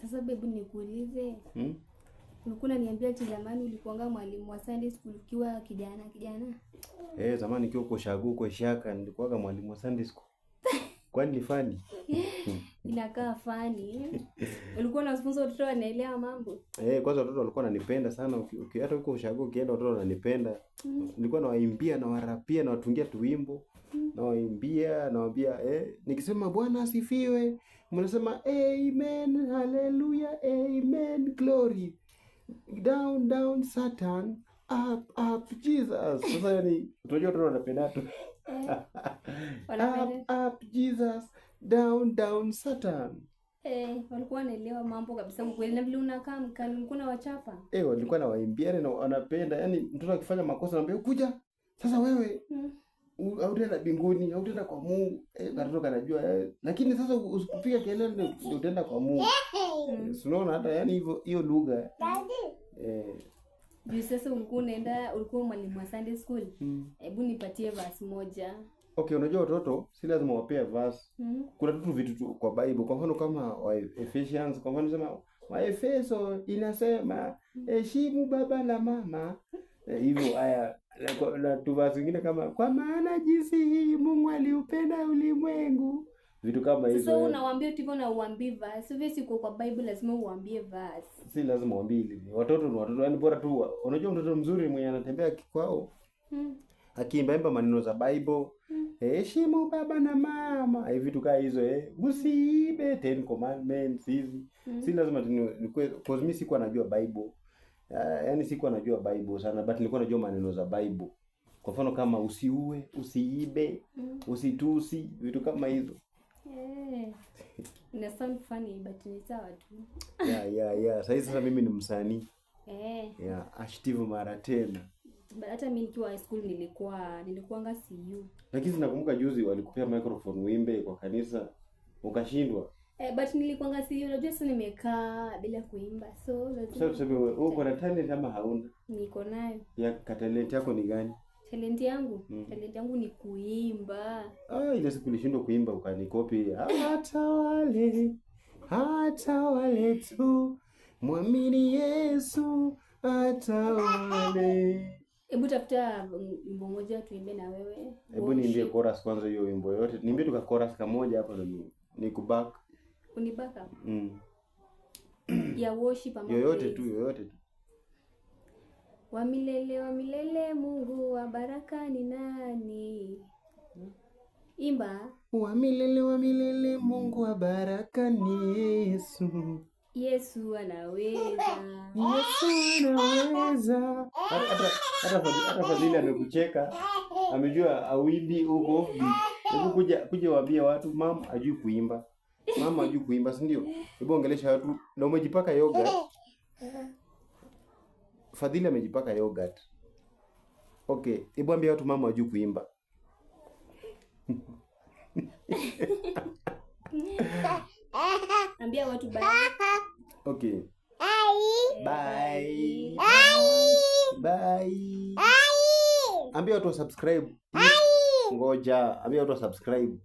Sasa bebu nikuulize. Ulikuwa unaniambia ati zamani ulikuanga mwalimu wa Sunday school ukiwa kijana. Zamani nikiwa uko Shagu uko Shaka nilikuwa mwalimu wa Sunday school. Kwani ni funny? Inakaa funny. Ulikuwa unafunza watoto wanaelewa mambo? Kwanza watoto walikuwa wananipenda sana. Hata huko Shagu ukienda watoto wananipenda. Nilikuwa nawaimbia na warapia na watungia tuwimbo. Nawaimbia nawaambia nikisema Bwana asifiwe, mnasema amen, hallelujah, amen, glory. Down down Satan, up Jesus. Sasa yani unajua watoto wanapenda tu. Up Jesus, down Satan. Walikuwa wanaelewa mambo kabisa kweli, na vile unakaa mkali ulikuwa na wachapa. Walikuwa na waimbia na wanapenda. Yaani mtoto akifanya makosa anambia kuja. Sasa wewe hautaenda mbinguni, hautaenda kwa Mungu. Katoto kanajua lakini sasa usipopiga kelele ndio utaenda kwa Mungu. Unaona hata yani hiyo lugha. Juu sasa ulikuwa mwalimu wa Sunday school. Hebu nipatie verse moja. Okay, unajua watoto si lazima wapea verse. Kuna vitu tu kwa Bible. Kwa mfano kama Ephesians, kwa mfano sema Waefeso inasema heshimu baba na mama. Hivyo haya na tu verse zingine kama kwa maana jinsi hii Mungu aliupenda ulimwengu. Vitu kama hizo. Sasa unawaambia hivyo na uambie verse. Sio siko kwa Bible lazima uambie verse. Si lazima uambie hivi. Watoto ni watoto, yani bora tu unajua mtoto mzuri mwenye anatembea kwao. Akiimba maneno za Bible. Heshimu baba na mama. Hivi vitu kama hizo usiibe 10 commandments hizi. Si lazima nikue cause mimi sikuwa najua Bible. Yaani sikuwa najua Bible sana but nilikuwa najua maneno za Bible. Kwa mfano kama usiue, usiibe, usitusi, vitu kama hizo. Ina sound funny but ni sawa tu. Sasa mimi ni msanii. Active mara tena. Hata mimi nikiwa high school nilikuanga CU. Lakini nakumbuka juzi walikupea microphone uimbe kwa kanisa ukashindwa. But nilikuanga CU, unajua sasa nimekaa bila kuimba. So lazima. Sasa tuseme wewe uko na talent ama hauna? Niko nayo. Ya talent yako ni gani? Talent yangu ni kuimba. Ile siku nilishindwa kuimba ukanikopi. Hata wale tu muamini Yesu atawale. Hebu tafuta wimbo moja tuimbe na wewe. Hebu niimbie chorus kwanza hiyo wimbo yote. Niimbie tu chorus kamoja hapa na nikuback. Unibaka? Ya worship ama yoyote tu. Wa milele Mungu wa baraka ni nani? Imba. Wa milele Mungu wa baraka ni Yesu. Yesu anaweza. Hata Fadhili amekucheka. Amejua awidi huko offbeat. Hebu kuja waambie watu mama hajui kuimba. Mama hajui kuimba, si ndio? Hebu ongelesha watu na umejipaka yogurt. Fadhili amejipaka yogurt. Okay, hebu ambia watu mama hajui kuimba. Ambia watu bye. Okay. Bye. Ambia watu subscribe. Ngoja, ambia watu subscribe.